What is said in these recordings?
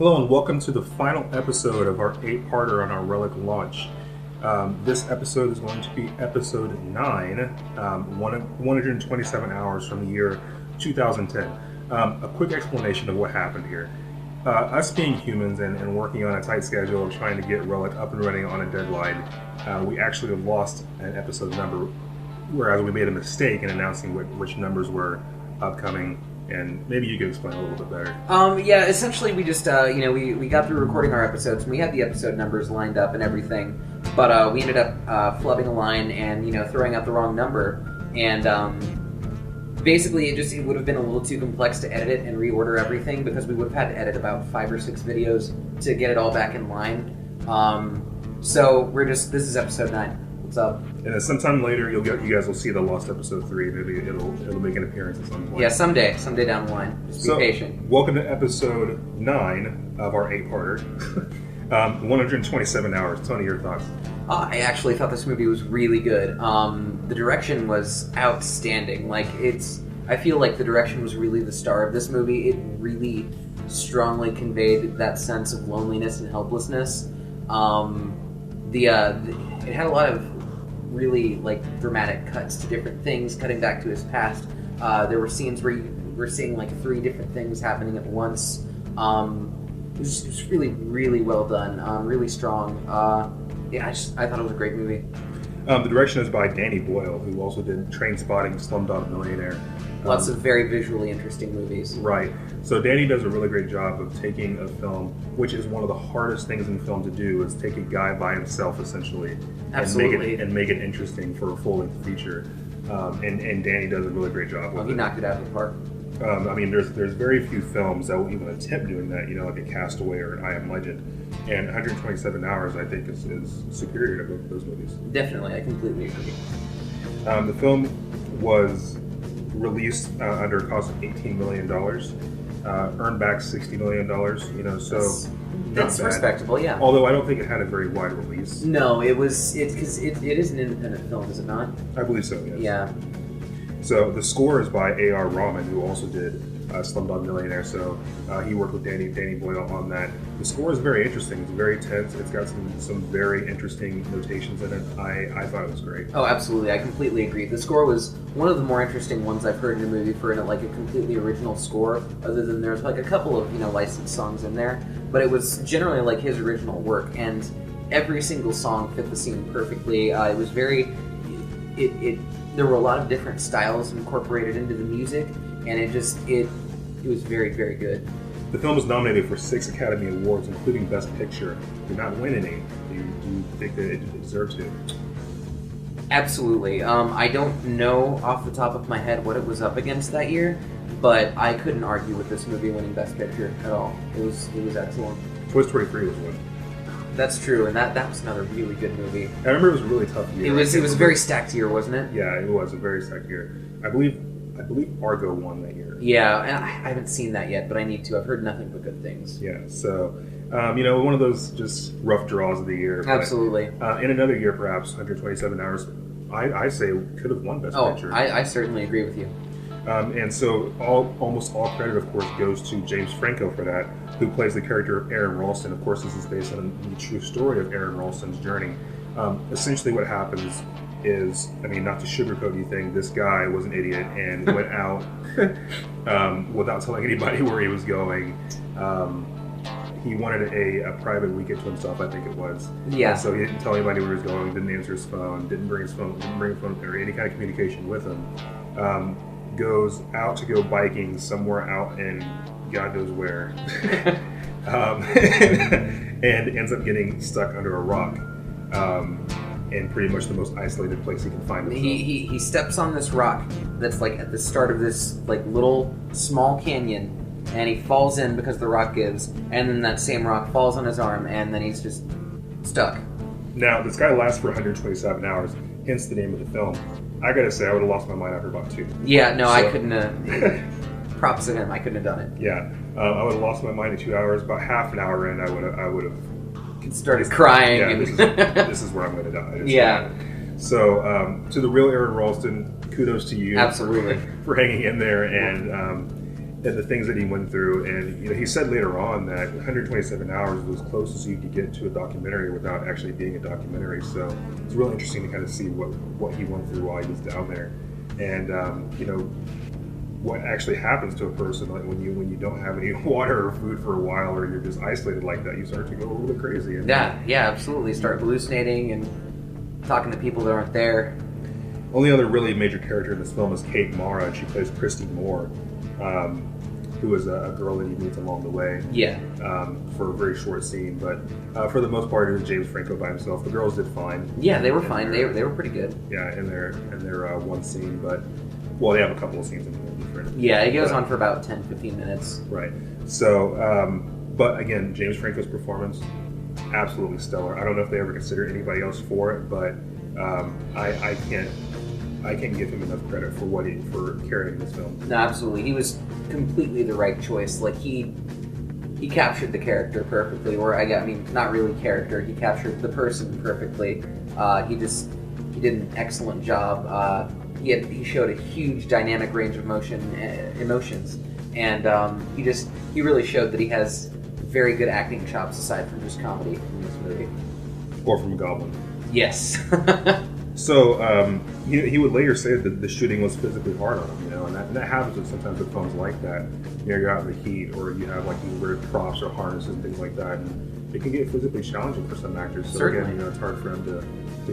Hello and welcome to the final episode of our 8-parter on our Relic launch. This episode is going to be episode 9, 127 hours from the year 2010. A quick explanation of what happened here. Us being humans and working on a tight schedule of trying to get Relic up and running on a deadline, we actually lost an episode number, whereas we made a mistake in announcing which numbers were upcoming. And maybe you could explain a little bit better. Yeah, essentially we just, we got through recording our episodes, and we had the episode numbers lined up and everything, but we ended up flubbing a line and, throwing out the wrong number, and basically it would have been a little too complex to edit it and reorder everything, because we would have had to edit about 5 or 6 videos to get it all back in line. So this is episode 9. What's up? And then sometime later, you guys will see the lost episode 3. Maybe it'll make an appearance at some point. Yeah, someday down the line. Just be patient. Welcome to episode 9 of our 8-parter. 127 hours. Tony, your thoughts? I actually thought this movie was really good. The direction was outstanding. I feel like the direction was really the star of this movie. It really strongly conveyed that sense of loneliness and helplessness. It had a lot of really dramatic cuts to different things, cutting back to his past. There were scenes where you were seeing 3 different things happening at once. It was really, really well done. Really strong. I thought it was a great movie. The direction is by Danny Boyle, who also did Trainspotting, Slumdog Millionaire. Lots of very visually interesting movies. Right. So Danny does a really great job of taking a film, which is one of the hardest things in film to do, is take a guy by himself, essentially, Absolutely. and make it interesting for a full-length feature. And Danny does a really great job with it. He knocked it out of the park. There's very few films that will even attempt doing that, like a Castaway or an I Am Legend. And 127 Hours, I think, is superior to both of those movies. Definitely, I completely agree. The film was released under a cost of $18 million, earned back $60 million, so that's respectable, yeah. Although I don't think it had a very wide release. No, it is an independent film, is it not? I believe so, yes. Yeah. So the score is by A.R. Rahman, who also did Slumdog Millionaire, so he worked with Danny Boyle on that. The score is very interesting. It's very tense. It's got some very interesting notations in it. I thought it was great. Oh, absolutely. I completely agree. The score was one of the more interesting ones I've heard in a movie for a completely original score, other than there's a couple of, licensed songs in there, but it was generally his original work, and every single song fit the scene perfectly. It was very... There were a lot of different styles incorporated into the music, and it was very, very good. The film was nominated for 6 Academy Awards, including Best Picture. Did not win any. Do you think that it deserved to? Absolutely. I don't know off the top of my head what it was up against that year, but I couldn't argue with this movie winning Best Picture at all. It was excellent. Toy Story 3 was one. That's true, and that was another really good movie. I remember it was a really tough year. It was a very stacked year, wasn't it? Yeah, it was a very stacked year. I believe Argo won that year. Yeah, and I haven't seen that yet, but I need to. I've heard nothing but good things. Yeah, so one of those just rough draws of the year. Absolutely. But, in another year, perhaps 127 Hours, I say could have won Best Picture. I certainly agree with you. And so almost all credit, of course, goes to James Franco for that, who plays the character of Aaron Ralston. Of course, this is based on the true story of Aaron Ralston's journey. Essentially what happens is, not to sugarcoat anything, this guy was an idiot and went out without telling anybody where he was going. He wanted a private weekend to himself, I think it was. Yeah. And so he didn't tell anybody where he was going, didn't answer his phone, didn't bring a phone or any kind of communication with him. Goes out to go biking somewhere out in God knows where, and ends up getting stuck under a rock, in pretty much the most isolated place he can find himself. He steps on this rock that's at the start of this little small canyon, and he falls in because the rock gives, and then that same rock falls on his arm, and then he's just stuck. Now this guy lasts for 127 hours, hence the name of the film. I gotta say, I would have lost my mind after about 2. Yeah, no, I couldn't have. Props to him, I couldn't have done it. Yeah, I would have lost my mind in 2 hours. About half an hour in, I would have started crying. Yeah, this is where I'm going to die. Yeah. So, to the real Aaron Ralston, kudos to you. Absolutely. For hanging in there and and the things that he went through. And he said later on that 127 hours was as close as you could get to a documentary without actually being a documentary. So it's really interesting to kind of see what he went through while he was down there, and what actually happens to a person like when you don't have any water or food for a while, or you're just isolated like that. You start to go a little bit crazy. And, yeah, absolutely. Start hallucinating and talking to people that aren't there. Only other really major character in this film is Kate Mara, and she plays Christy Moore, who is a girl that he meets along the way. Yeah. For a very short scene, but for the most part, it was James Franco by himself. The girls did fine. Yeah, they were fine. They were pretty good. Yeah, in their one scene, but they have a couple of scenes in there. Yeah, it goes on for about 10-15 minutes. Right. So, but again, James Franco's performance, absolutely stellar. I don't know if they ever considered anybody else for it, but I can't give him enough credit for carrying this film. No, absolutely. He was completely the right choice. Like he captured the character perfectly. Or I mean, not really character. He captured the person perfectly. He did an excellent job. He showed a huge dynamic range of emotions, and he really showed that he has very good acting chops aside from just comedy in this movie. Or from Goblin. Yes. So he would later say that the shooting was physically hard on him, and that happens with sometimes with films like that. You're out in the heat, or you have these weird props or harnesses and things like that, and it can get physically challenging for some actors. So Certainly. again, it's hard for him to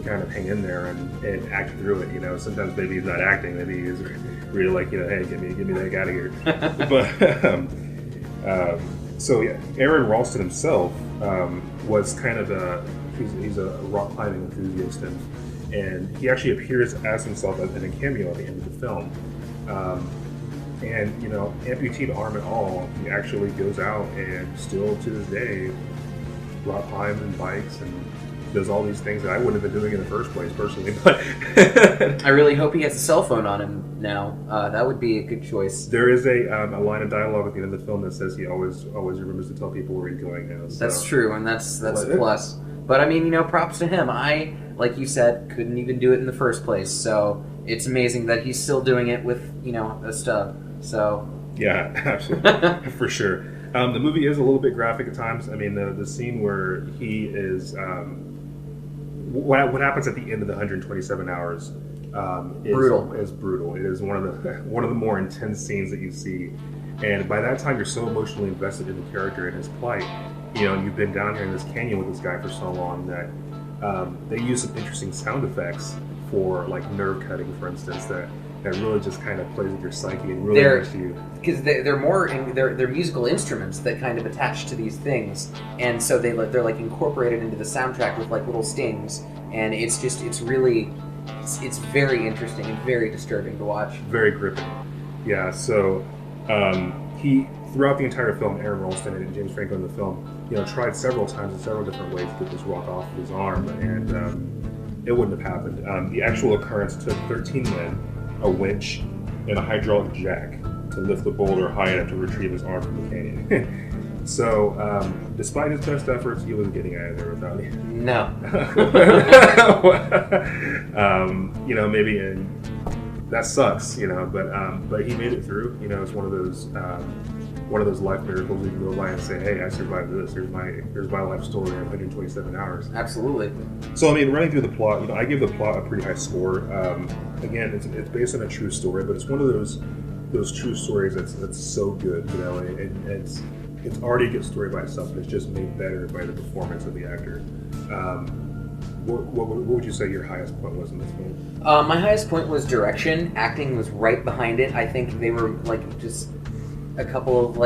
kind of hang in there and act through it. Sometimes maybe he's not acting, maybe he's really like, hey, get me the heck out of here. But so yeah, Aaron Ralston himself was kind of he's a rock climbing enthusiast, and he actually appears as himself in a cameo at the end of the film. And amputee to arm and all, he actually goes out and still to this day rock climbs and bikes and does all these things that I wouldn't have been doing in the first place personally. But I really hope he has a cell phone on him now. That would be a good choice. There is a line of dialogue at the end of the film that says he always remembers to tell people where he's going now. So. That's true, and that's a plus. But I mean, props to him. I, like you said, couldn't even do it in the first place. So it's amazing that he's still doing it with a stub. So yeah, absolutely, for sure. The movie is a little bit graphic at times. I mean, the scene where he is. What happens at the end of the 127 hours is brutal. It is one of the more intense scenes that you see, and by that time you're so emotionally invested in the character and his plight. You've been down here in this canyon with this guy for so long that they use some interesting sound effects for nerve cutting, for instance, that really just kind of plays with your psyche and really makes you. Because they're musical instruments that kind of attach to these things, and so they're incorporated into the soundtrack with little stings, and it's very interesting and very disturbing to watch. Very gripping. Yeah. So he throughout the entire film, Aaron Ralston and James Franco in the film, tried several times in several different ways to get this rock off of his arm, and it wouldn't have happened. The actual occurrence took 13 men, a winch, and a hydraulic jack to lift the boulder high enough to retrieve his arm from the canyon. So, despite his best efforts, he wasn't getting out of there without it. No. Maybe that sucks, but he made it through. It's one of those life miracles you can go by and say, hey, I survived this. Here's my life story in 127 hours. Absolutely. So, I mean, running through the plot, I give the plot a pretty high score. Again, it's based on a true story, but it's one of those true stories that's so good, and it's already a good story by itself, but it's just made better by the performance of the actor. What would you say your highest point was in this film? My highest point was direction. Acting was right behind it. I think they were just a couple of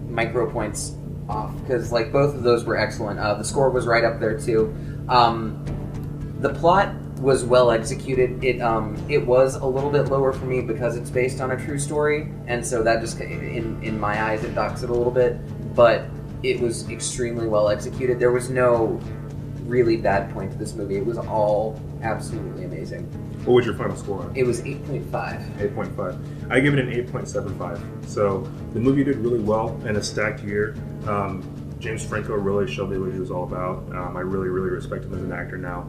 micro points off, because both of those were excellent. The score was right up there too. The plot was well executed. It was a little bit lower for me because it's based on a true story, and so that just in my eyes it docks it a little bit. But it was extremely well executed. There was no really bad point to this movie. It was all absolutely amazing. What was your final score on it? It was 8.5. 8.5. I give it an 8.75. So the movie did really well in a stacked year. James Franco really showed me what he was all about. I really, really respect him as an actor now.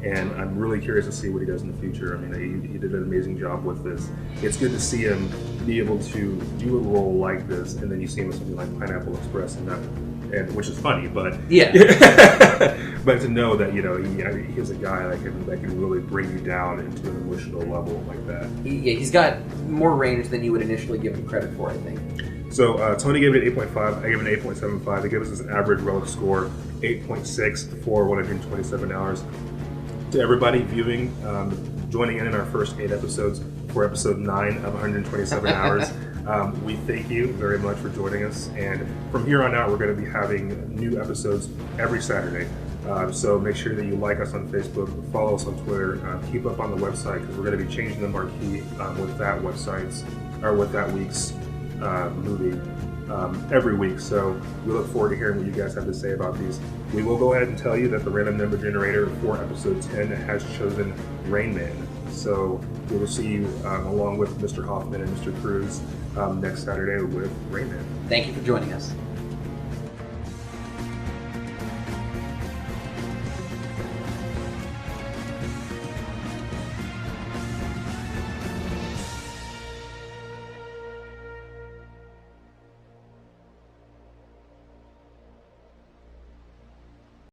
and I'm really curious to see what he does in the future. I mean, he did an amazing job with this. It's good to see him be able to do a role like this, and then you see him in something like Pineapple Express, and which is funny, but Yeah. but to know that he's a guy that can really bring you down into an emotional level like that. He's got more range than you would initially give him credit for, I think. So Tony gave it 8.5. I gave it an 8.75. They gave us an average relative score 8.6 for 127 hours. To everybody viewing, joining in our first 8 episodes for episode 9 of 127 hours. We thank you very much for joining us, and from here on out we're going to be having new episodes every Saturday. So make sure that you like us on Facebook, follow us on Twitter, keep up on the website because we're going to be changing the marquee with that week's movie every week. So we look forward to hearing what you guys have to say about these. We will go ahead and tell you that the random number generator for episode 10 has chosen Rain Man. So we will see you along with Mr. Hoffman and Mr. Cruz next Saturday with Rain Man. Thank you for joining us.